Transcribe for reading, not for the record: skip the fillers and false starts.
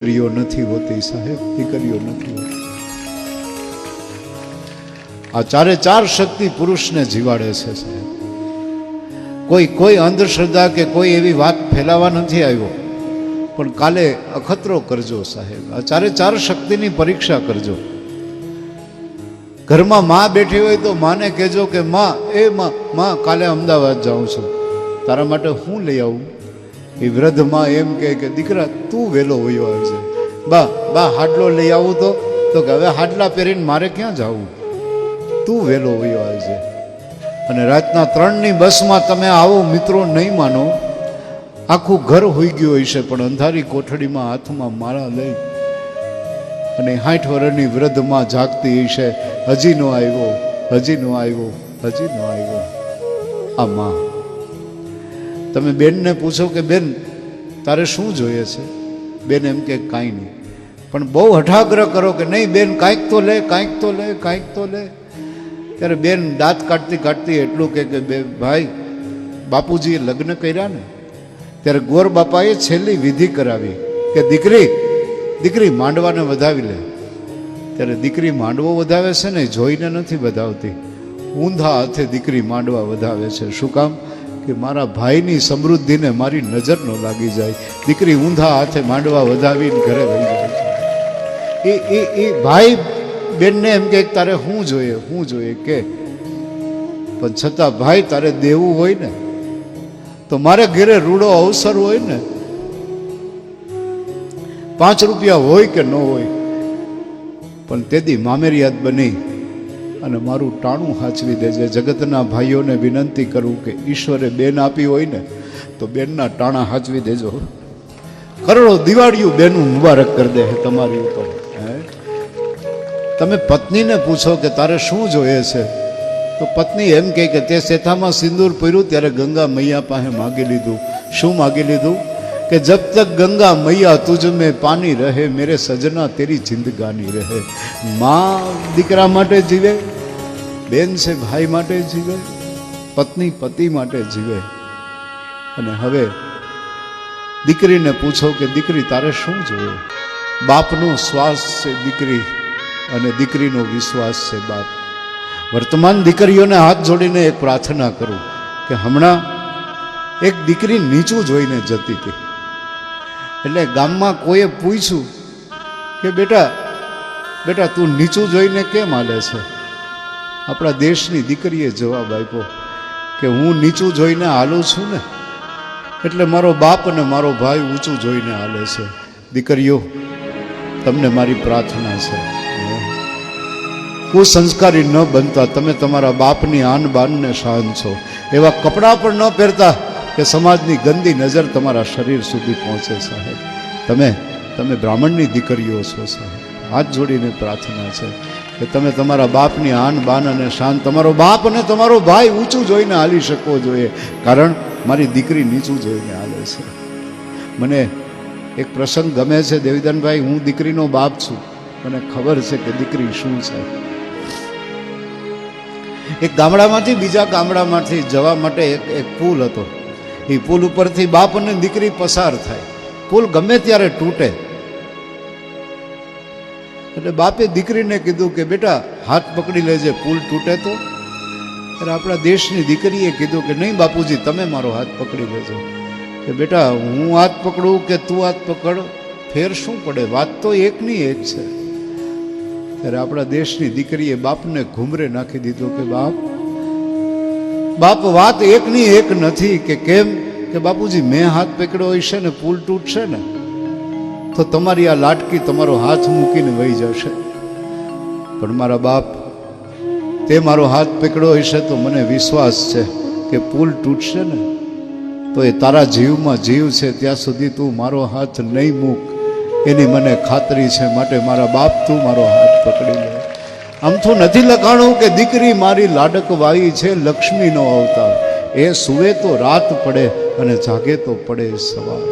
દીકરીઓ નથી હોતી સાહેબ, દીકરીઓ નથી હોતી. આ ચારે ચાર શક્તિ પુરુષને જીવાડે છે સાહેબ. કોઈ અંધશ્રદ્ધા કે કોઈ એવી વાત ફેલાવા નથી આવ્યો, પણ કાલે અખતરો કરજો સાહેબ. આ ચારે ચાર શક્તિની પરીક્ષા કરજો. ઘરમાં માં બેઠી હોય તો માને કહેજો કે માં કાલે અમદાવાદ જાઉં છું, તારા માટે હું લઈ આવું? એ વૃદ્ધ માં એમ કે દીકરા તું વહેલો વયો આવજે. બા હાડલો લઈ આવું તો કે હવે હાડલા પહેરીને મારે ક્યાં જવું, તું વહેલો વયો આવજે. અને રાતના 3ની બસમાં તમે આવો મિત્રો, નહીં માનો, આખું ઘર હોઈ ગયું હોય છે, પણ અંધારી કોઠડીમાં હાથમાં માળા લઈ અને 60 વર્ષની વૃદ્ધમાં જાગતી છે, હજી નો આવ્યો, હજી નો આવ્યો, હજી નો આવ્યો. આ માં. તમે બેનને પૂછો કે બેન તારે શું જોઈએ છે, બેન એમ કે કાંઈ નહીં. પણ બહુ હઠાગ્રહ કરો કે નહીં બેન કાંઈક તો લે, કાંઈક તો લે, કાંઈક તો લે. ત્યારે બેન દાંત કાઢતી એટલું કે ભાઈ બાપુજીએ લગ્ન કર્યા ને, ત્યારે ગોર બાપાએ છેલ્લી વિધિ કરાવી કે દીકરી માંડવાને વધાવી લે. ત્યારે દીકરી માંડવો વધાવે છે ને જોઈને નથી વધાવતી, ઊંધા હાથે દીકરી માંડવા વધાવે છે. શું કામ? કે મારા ભાઈની સમૃદ્ધિને મારી નજર ન લાગી જાય. દીકરી ઊંધા હાથે માંડવા વધાવીને ઘરે વહી જાય છે. એ ભાઈ બેનને એમ કે તારે શું જોઈએ કે, પણ છતાં ભાઈ તારે દેવું હોય ને તો મારે ઘરે રૂડો અવસર હોય ને, 5 રૂપિયા હોય કે ન હોય, પણ તેદી મામેરિયાત બની અને મારું ટાણું હાચવી દેજે. જગતના ભાઈઓને વિનંતી કરું કે ઈશ્વરે બેન આપી હોય ને તો બેનના ટાણા હાચવી દેજો. કરોડો દિવાળીઓ બેનું મુબારક કરી દે તમારી ઉપર. તમે પત્નીને પૂછો કે તારે શું જોઈએ છે, તો પત્ની એમ કહે કે તે શેથામાં સિંદૂર પૂર્યું ત્યારે ગંગા મૈયા પાસે માગી લીધું. શું માગી લીધું? કે જબ તક ગંગા મૈયા તુજ મેં પાની રહે, મેરે સજના તેરી જિંદગાની રહે. માં દીકરા માટે જીવે, બેન છે ભાઈ માટે જીવે, પત્ની પતિ માટે જીવે. અને હવે દીકરીને પૂછો કે દીકરી તારે શું જોઈએ? બાપનો શ્વાસ છે દીકરી અને દીકરીનો વિશ્વાસ છે બાપ. વર્તમાન દીકરીઓને હાથ જોડીને એક પ્રાર્થના કરું કે હમણાં એક દીકરી નીચું જોઈને જતી હતી, એટલે ગામમાં કોઈએ પૂછ્યું કે બેટા તું નીચું જોઈને કેમ હાલે છે? આપણા દેશની દીકરીએ જવાબ આપ્યો કે હું નીચું જોઈને હાલું છું ને એટલે મારો બાપ અને મારો ભાઈ ઊંચું જોઈને હાલે છે. દીકરીઓ, તમને મારી પ્રાર્થના છે, કુસંસ્કારી ન બનતા. તમે તમારા બાપની આન બાનને શાન છો. એવા કપડાં પણ ન પહેરતા કે સમાજની ગંદી નજર તમારા શરીર સુધી પહોંચે. સાહેબ તમે બ્રાહ્મણની દીકરીઓ છો સાહેબ. હાથ જોડીને પ્રાર્થના છે કે તમે તમારા બાપની આન બાન અને શાન, તમારો બાપ અને તમારો ભાઈ ઊંચું જોઈને હાલી શકવો જોઈએ. કારણ મારી દીકરી નીચું જોઈને હાલે છે. મને એક પ્રસંગ ગમે છે દેવીદાનભાઈ, હું દીકરીનો બાપ છું, મને ખબર છે કે દીકરી શું છે. એક ગામડામાંથી બીજા ગામડામાંથી જવા માટે એક પુલ હતો. એ પુલ ઉપરથી બાપ અને દીકરી પસાર થાય. પુલ ગમે ત્યારે તૂટે એટલે બાપે દીકરીને કીધું કે બેટા હાથ પકડી લેજે, પુલ તૂટે તો. ત્યારે આપણા દેશની દીકરીએ કીધું કે નહીં બાપુજી તમે મારો હાથ પકડી લેજો. કે બેટા હું હાથ પકડું કે તું હાથ પકડ, ફેર શું પડે, વાત તો એકની એક છે. ત્યારે આપણા દેશની દીકરીએ બાપને ઘૂમરે નાખી દીધો કે બાપ વાત એકની એક નથી. કે કેમ? કે બાપુજી મેં હાથ પકડ્યો હશે ને પુલ તૂટશે ને તો તમારી આ લાટકી તમારો હાથ મૂકીને વહી જશે, પણ મારા બાપ તે મારો હાથ પકડ્યો હશે તો મને વિશ્વાસ છે કે પુલ તૂટશે ને તો એ તારા જીવમાં જીવ છે ત્યાં સુધી તું મારો હાથ નહીં મૂક, એની મને ખાતરી છે. માટે મારા બાપ તું મારો હાથ પકડી લે. આમ તો નથી લખાણું કે દીકરી મારી લાડકવાઈ છે, લક્ષ્મીનો અવતાર. એ સુવે તો રાત પડે અને જાગે તો પડે સવાર.